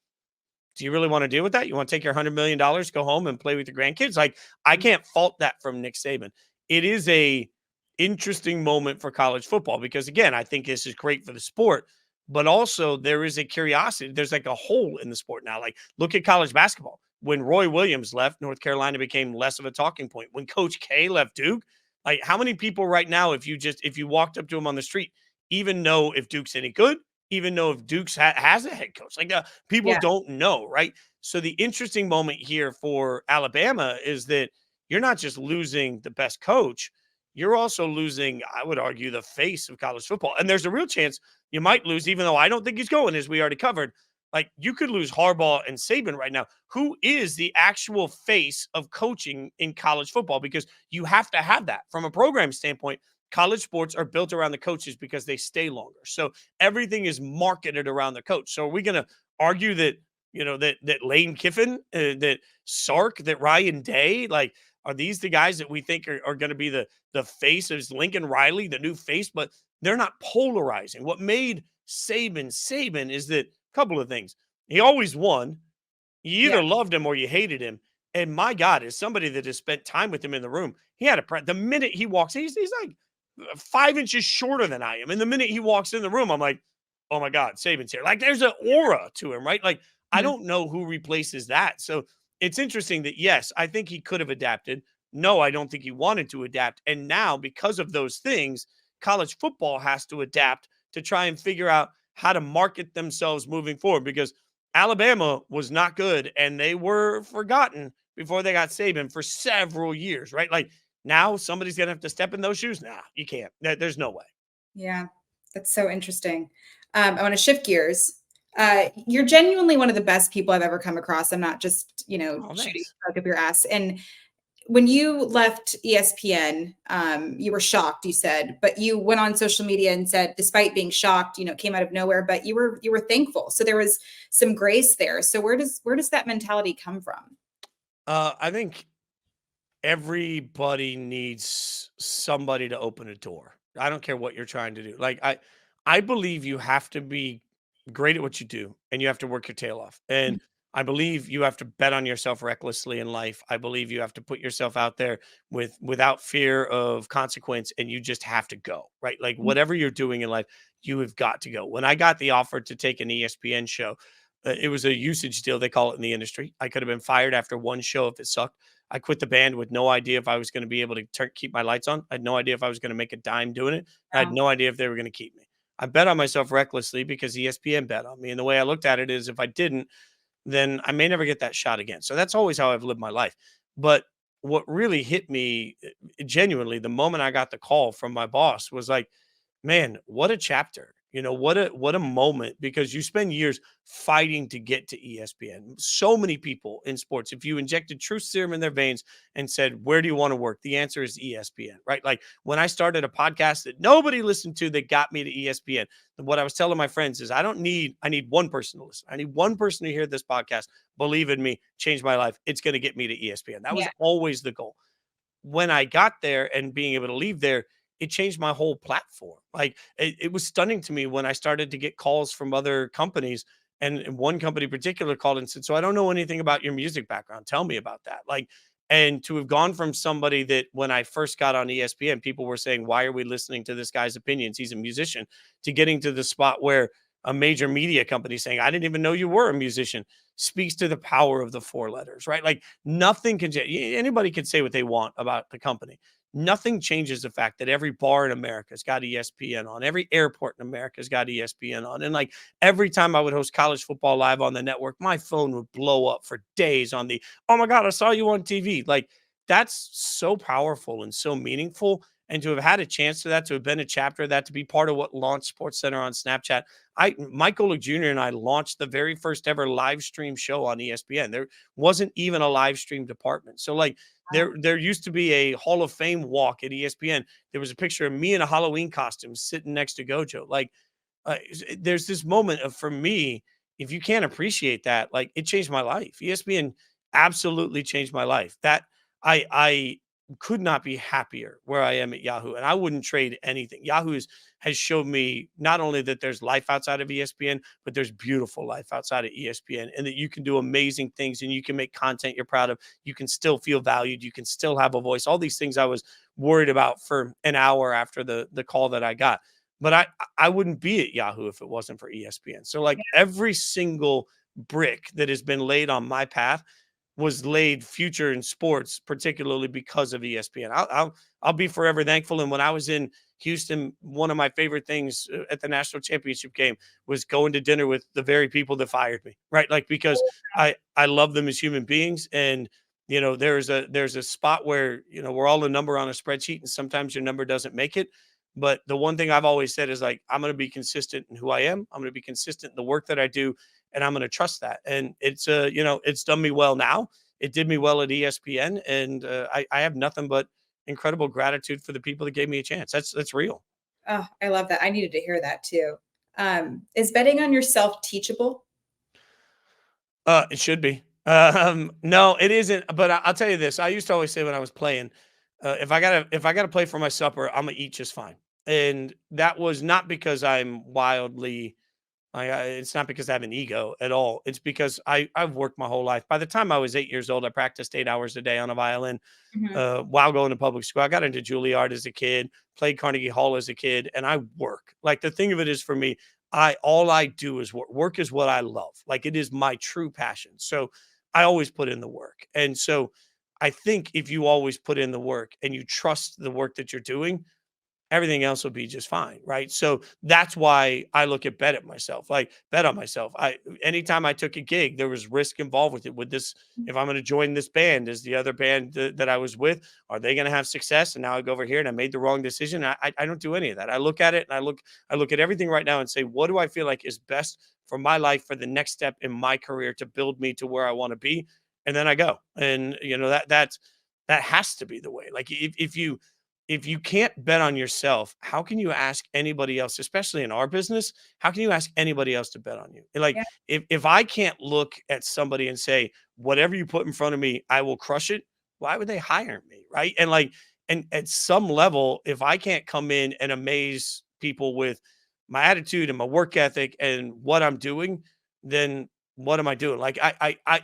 Do you really want to deal with that? You want to take your $100 million, go home and play with your grandkids? Like I can't fault that from Nick Saban. It is a interesting moment for college football because again, I think this is great for the sport, but also there is a curiosity. There's like a hole in the sport now. Like look at college basketball. When Roy Williams left, North Carolina became less of a talking point. When Coach K left Duke, like how many people right now, if you walked up to him on the street, even know if Duke's any good, even know if Duke's has a head coach, like people don't know. Right. So the interesting moment here for Alabama is that you're not just losing the best coach, you're also losing, I would argue, the face of college football. And there's a real chance you might lose, even though I don't think he's going, as we already covered. Like, you could lose Harbaugh and Saban right now. Who is the actual face of coaching in college football? Because you have to have that. From a program standpoint, college sports are built around the coaches because they stay longer. So everything is marketed around the coach. So are we going to argue that, that Lane Kiffin, that Sark, that Ryan Day, like, are these the guys that we think are going to be the face of Lincoln Riley, the new face? But they're not polarizing. What made Saban is that a couple of things. He always won. You either loved him or you hated him. And my God, as somebody that has spent time with him in the room, he had the minute he walks, he's like 5 inches shorter than I am. And the minute he walks in the room, I'm like, oh my God, Saban's here. Like there's an aura to him, right? Like I don't know who replaces that. So it's interesting that, yes, I think he could have adapted. No, I don't think he wanted to adapt. And now, because of those things, college football has to adapt to try and figure out how to market themselves moving forward. Because Alabama was not good, and they were forgotten before they got Saban for several years, right? Like now somebody's going to have to step in those shoes. Nah, you can't. There's no way. Yeah, that's so interesting. I want to shift gears. You're genuinely one of the best people I've ever come across. I'm not just, Oh, shooting thanks. up your ass. And when you left ESPN, you were shocked, you said, but you went on social media and said, despite being shocked, it came out of nowhere, but you were thankful. So there was some grace there. So where does that mentality come from? I think everybody needs somebody to open a door. I don't care what you're trying to do. Like I believe you have to be great at what you do and you have to work your tail off. And I believe you have to bet on yourself recklessly in life. I believe you have to put yourself out there without fear of consequence and you just have to go, right? Like whatever you're doing in life, you have got to go. When I got the offer to take an ESPN show, it was a usage deal, they call it in the industry. I could have been fired after one show if it sucked. I quit the band with no idea if I was going to be able to keep my lights on. I had no idea if I was going to make a dime doing it. I had Wow. no idea if they were going to keep me. I bet on myself recklessly because ESPN bet on me. And the way I looked at it is if I didn't, then I may never get that shot again. So that's always how I've lived my life. But what really hit me genuinely the moment I got the call from my boss was like, man, what a chapter. What a moment because you spend years fighting to get to ESPN. So many people in sports, if you injected truth serum in their veins and said, where do you want to work? The answer is ESPN, right? Like when I started a podcast that nobody listened to that got me to ESPN, what I was telling my friends is I need one person to listen. I need one person to hear this podcast, believe in me, change my life. It's going to get me to ESPN. That was Yeah. always the goal. When I got there and being able to leave there, it changed my whole platform. Like it was stunning to me when I started to get calls from other companies. And one company in particular called and said, so I don't know anything about your music background. Tell me about that. Like, and to have gone from somebody that when I first got on ESPN, people were saying, why are we listening to this guy's opinions? He's a musician, to getting to the spot where a major media company saying, I didn't even know you were a musician, speaks to the power of the four letters, right? Like nothing can, anybody can say what they want about the company. Nothing changes the fact that every bar in America's got ESPN on, every airport in America's got ESPN on. And like every time I would host college football live on the network, my phone would blow up for days on the, oh my God, I saw you on TV. Like that's so powerful and so meaningful. And to have had a chance to that, to have been a chapter of that, to be part of what launched Sports Center on Snapchat. Mike Golick Jr. and I launched the very first ever live stream show on ESPN. There wasn't even a live stream department. So like there used to be a Hall of Fame walk at ESPN. There was a picture of me in a Halloween costume sitting next to Gojo. Like there's this moment of, for me, if you can't appreciate that, like it changed my life. ESPN absolutely changed my life. That I could not be happier where I am at Yahoo, and I wouldn't trade anything. Yahoo has showed me not only that there's life outside of ESPN, but there's beautiful life outside of ESPN, and that you can do amazing things and you can make content you're proud of. You can still feel valued. You can still have a voice. All these things I was worried about for an hour after the call that I got. But I wouldn't be at Yahoo if it wasn't for ESPN. So like every single brick that has been laid on my path was laid future in sports, particularly because of ESPN. I'll be forever thankful. And when I was in Houston, one of my favorite things at the national championship game was going to dinner with the very people that fired me, right? Like because I love them as human beings, and there's a spot where we're all a number on a spreadsheet, and sometimes your number doesn't make it. But the one thing I've always said is like I'm going to be consistent in who I am. I'm going to be consistent in the work that I do, and I'm going to trust that. And it's it's done me well now. It did me well at ESPN, and I have nothing but incredible gratitude for the people that gave me a chance. That's real. Oh, I love that. I needed to hear that too. Is betting on yourself teachable? It should be. No, it isn't. But I'll tell you this. I used to always say when I was playing, if I gotta play for my supper, I'm gonna eat just fine. And that was not because I'm wildly it's not because I have an ego at all. It's because I've worked my whole life. By the time I was 8 years old, I practiced 8 hours a day on a violin Mhm. while going to public school. I got into Juilliard as a kid, played Carnegie Hall as a kid, and I work. Like the thing of it is for me, all I do is work. Work is what I love. Like it is my true passion. So I always put in the work. And so I think if you always put in the work and you trust the work that you're doing, everything else will be just fine. Right. So that's why I look at bet on myself. Anytime I took a gig, there was risk involved with it. With this, if I'm going to join this band, is the other band that I was with, are they going to have success? And now I go over here and I made the wrong decision. I don't do any of that. I look at it and I look at everything right now and say, what do I feel like is best for my life, for the next step in my career to build me to where I want to be? And then I go. And that has to be the way. Like if you can't bet on yourself, how can you ask anybody else, especially in our business? How can you ask anybody else to bet on you? Like Yeah. if I can't look at somebody and say, whatever you put in front of me, I will crush it, why would they hire me? Right. And at some level, if I can't come in and amaze people with my attitude and my work ethic and what I'm doing, then what am I doing? Like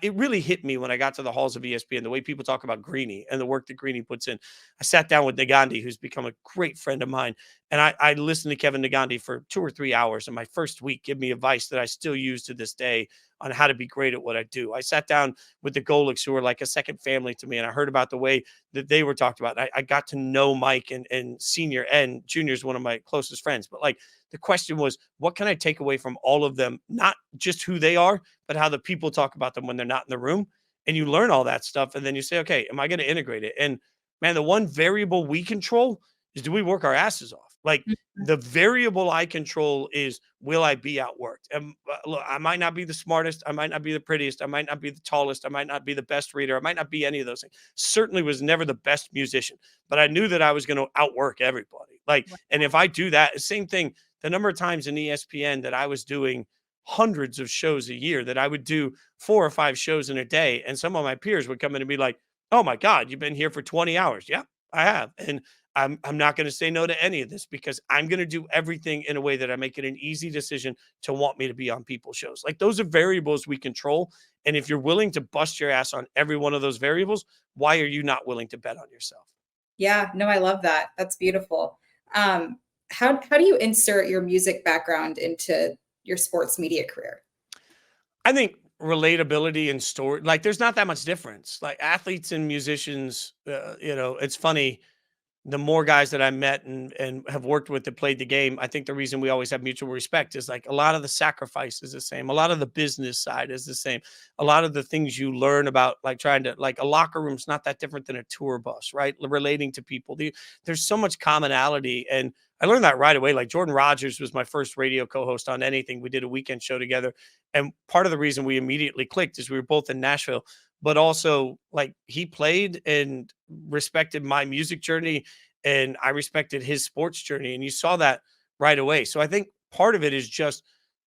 it really hit me when I got to the halls of ESPN, the way people talk about Greeny and the work that Greeny puts in. I sat down with Nagandi, who's become a great friend of mine, and I listened to Kevin Nagandi for 2 or 3 hours in my first week, give me advice that I still use to this day on how to be great at what I do. I sat down with the Golics, who are like a second family to me, and I heard about the way that they were talked about. I got to know Mike and senior and junior is one of my closest friends. But like the question was, what can I take away from all of them? Not just who they are, but how the people talk about them when they're not in the room. And you learn all that stuff. And then you say, okay, am I going to integrate it? And man, the one variable we control is, do we work our asses off? Like Mhm. the variable I control is, will I be outworked? And look, I might not be the smartest. I might not be the prettiest. I might not be the tallest. I might not be the best reader. I might not be any of those things. Certainly was never the best musician, but I knew that I was going to outwork everybody. Like, and if I do that, same thing, the number of times in ESPN that I was doing hundreds of shows a year, that I would do 4 or 5 shows in a day. And some of my peers would come in and be like, oh my God, you've been here for 20 hours. Yeah, I have. And I'm not going to say no to any of this, because I'm going to do everything in a way that I make it an easy decision to want me to be on people's shows. Like those are variables we control. And if you're willing to bust your ass on every one of those variables, why are you not willing to bet on yourself? Yeah, no, I love that. That's beautiful. How do you insert your music background into your sports media career? I think relatability and story, like there's not that much difference. Like athletes and musicians, it's funny. The more guys that I met and have worked with that played the game, I think the reason we always have mutual respect is like a lot of the sacrifice is the same. A lot of the business side is the same. A lot of the things you learn about, like trying to, like a locker room's not that different than a tour bus, right? Relating to people. There's so much commonality. And I learned that right away. Like Jordan Rogers was my first radio co-host on anything. We did a weekend show together. And part of the reason we immediately clicked is we were both in Nashville, but also like he played and respected my music journey and I respected his sports journey. And you saw that right away. So I think part of it is just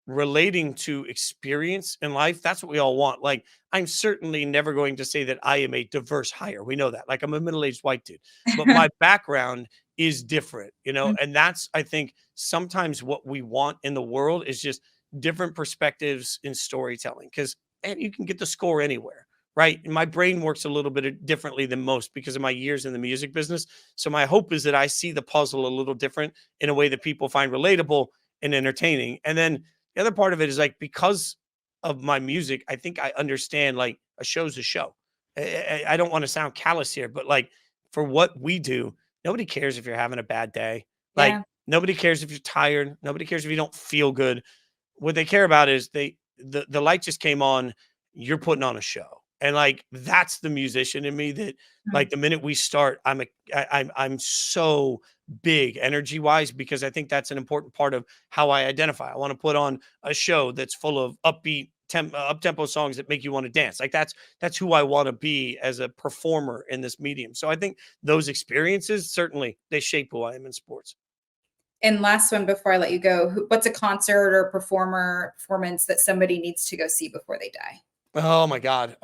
relating to experience in life. That's what we all want. Like, I'm certainly never going to say that I am a diverse hire. We know that. Like, I'm a middle aged white dude, but my background is different, Mm. and that's, I think, sometimes what we want in the world is just different perspectives in storytelling, because and you can get the score anywhere. Right. My brain works a little bit differently than most because of my years in the music business. So my hope is that I see the puzzle a little different in a way that people find relatable and entertaining. And then the other part of it is like, because of my music, I think I understand like a show's a show. I don't want to sound callous here, but like for what we do, nobody cares if you're having a bad day. Like Yeah. nobody cares if you're tired. Nobody cares if you don't feel good. What they care about is the light just came on, you're putting on a show. And like that's the musician in me that Mm. like the minute we start, I'm so big energy wise, because I think that's an important part of how I identify. I want to put on a show that's full of upbeat up tempo songs that make you want to dance. Like that's who I want to be as a performer in this medium. So I think those experiences certainly they shape who I am in sports. And last one before I let you go, what's a concert or performance that somebody needs to go see before they die? Oh my God.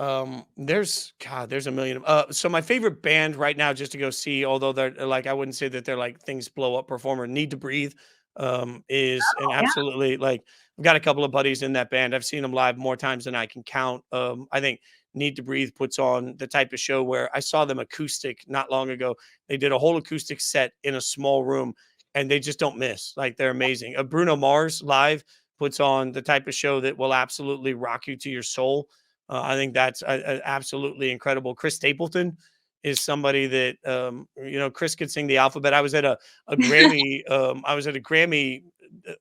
There's a million. So my favorite band right now, just to go see, although they're like, I wouldn't say that they're like things blow up performer, Need to Breathe, is an Yeah. absolutely like, I've got a couple of buddies in that band. I've seen them live more times than I can count. I think Need to Breathe puts on the type of show where I saw them acoustic not long ago. They did a whole acoustic set in a small room and they just don't miss. Like they're amazing. Bruno Mars live puts on the type of show that will absolutely rock you to your soul. I think that's absolutely incredible. Chris Stapleton is somebody that Chris could sing the alphabet. I was at a Grammy Grammy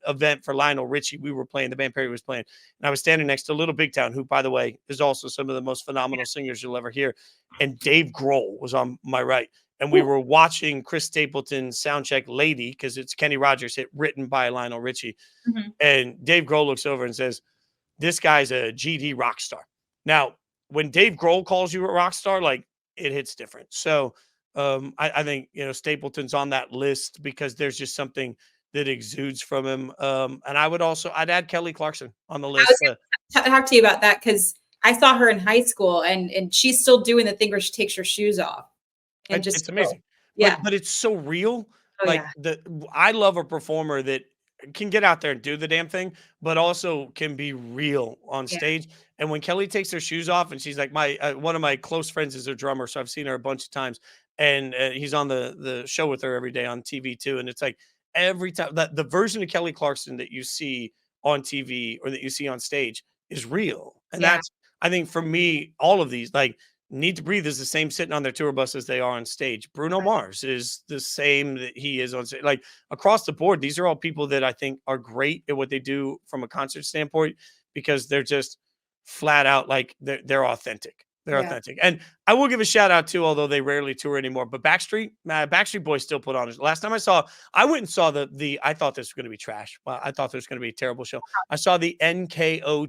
event for Lionel Richie. We were playing, the band Perry was playing, and I was standing next to Little Big Town, who, by the way, is also some of the most phenomenal singers you'll ever hear. And Dave Grohl was on my right. And we were watching Chris Stapleton's soundcheck Lady, because it's Kenny Rogers hit written by Lionel Richie. Mm-hmm. And Dave Grohl looks over and says, this guy's a GD rock star. Now, when Dave Grohl calls you a rock star, like, it hits different. So I think, Stapleton's on that list because there's just something that exudes from him. And I'd add Kelly Clarkson on the list. I was going to talk to you about that because I saw her in high school and she's still doing the thing where she takes her shoes off. And it's amazing. Yeah. But it's so real. Oh, yeah. I love a performer that can get out there and do the damn thing, but also can be real on stage. And when Kelly takes her shoes off, and she's like, one of my close friends is a drummer, so I've seen her a bunch of times, and he's on the show with her every day on TV too. And it's like every time that the version of Kelly Clarkson that you see on TV or that you see on stage is real. And that's, I think, for me, all of these, like, Need to Breathe is the same sitting on their tour bus as they are on stage. Bruno Mars is the same that he is on stage. Like, across the board, these are all people that I think are great at what they do from a concert standpoint, because they're just flat out, like, they're authentic. They're authentic. And I will give a shout out too, although they rarely tour anymore, but Backstreet Boys still put on. Last time I went and saw I thought this was going to be trash. Well, I thought this was going to be a terrible show. I saw the NKOTBSB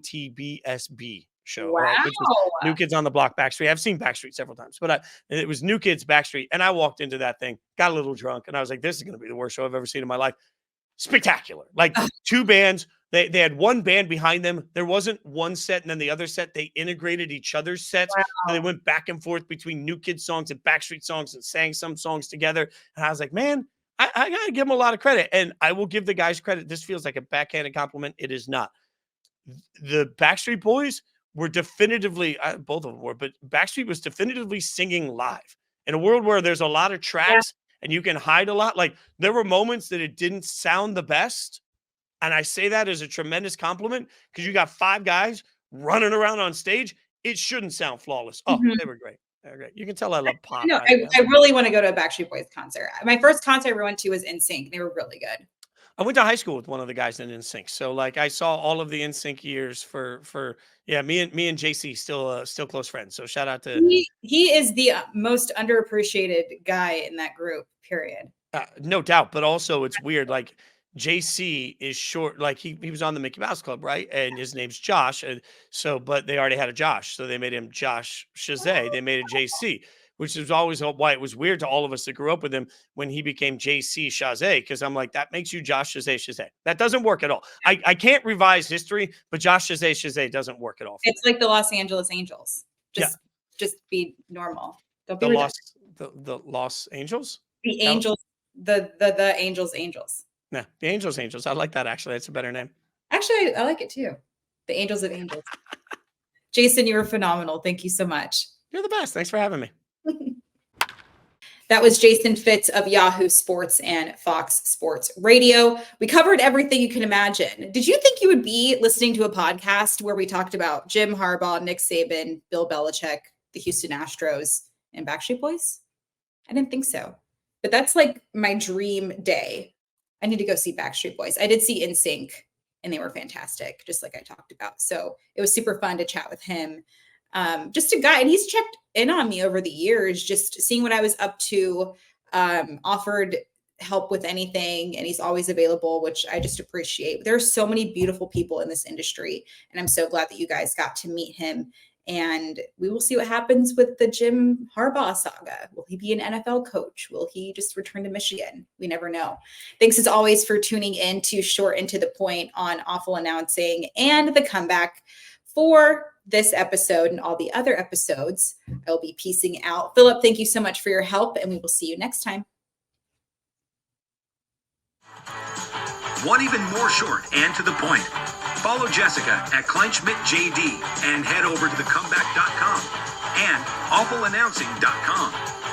show, wow. Which was New Kids on the Block Backstreet. I've seen Backstreet several times, but it was New Kids Backstreet. And I walked into that thing, got a little drunk, and I was like, this is going to be the worst show I've ever seen in my life. Spectacular. Like, two bands. They had one band behind them. There wasn't one set and then the other set. They integrated each other's sets. Wow. So they went back and forth between New Kids songs and Backstreet songs and sang some songs together. And I was like, man, I got to give them a lot of credit. And I will give the guys credit. This feels like a backhanded compliment. It is not. The Backstreet Boys were definitively, both of them were, but Backstreet was definitively singing live. In a world where there's a lot of tracks and you can hide a lot, like, there were moments that it didn't sound the best. And I say that as a tremendous compliment, because you got 5 guys running around on stage. It shouldn't sound flawless. Oh, they were great. They were great. You can tell I love pop. No, I really want to go to a Backstreet Boys concert. My first concert I ever went to was NSYNC. They were really good. I went to high school with one of the guys in NSYNC. So, like, I saw all of the NSYNC years for me and JC still close friends. So shout out to he is the most underappreciated guy in that group, period. No doubt. But also, it's weird. Like, JC is short, like he was on the Mickey Mouse Club, right? And his name's Josh. And so, but they already had a Josh. So they made him Josh Shazay. They made it JC, which is always why it was weird to all of us that grew up with him when he became JC Shazay. Cause I'm like, that makes you Josh Shazay. That doesn't work at all. I can't revise history, but Josh Shazay doesn't work at all. It's like the Los Angeles Angels. Just be normal. Don't be the Los Angels? The Angels, the Angels. No, the Angels. I like that, actually. That's a better name. Actually, I like it too. The Angels of Angels. Jason, you were phenomenal. Thank you so much. You're the best. Thanks for having me. That was Jason Fitz of Yahoo Sports and Fox Sports Radio. We covered everything you can imagine. Did you think you would be listening to a podcast where we talked about Jim Harbaugh, Nick Saban, Bill Belichick, the Houston Astros, and Backstreet Boys? I didn't think so. But that's like my dream day. I need to go see Backstreet Boys. I did see NSYNC, and they were fantastic, just like I talked about. So it was super fun to chat with him. Just a guy, and he's checked in on me over the years, just seeing what I was up to, offered help with anything, and he's always available, which I just appreciate. There are so many beautiful people in this industry, and I'm so glad that you guys got to meet him. And we will see what happens with the Jim Harbaugh saga. Will he be an NFL coach? Will he just return to Michigan? We never know. Thanks as always for tuning in to Short and to the Point on Awful Announcing and The Comeback. For this episode and all the other episodes, I'll be peacing out. Philip, thank you so much for your help, and we will see you next time. Want even more short and to the point? Follow Jessica at Kleinschmidt JD and head over to thecomeback.com and awfulannouncing.com.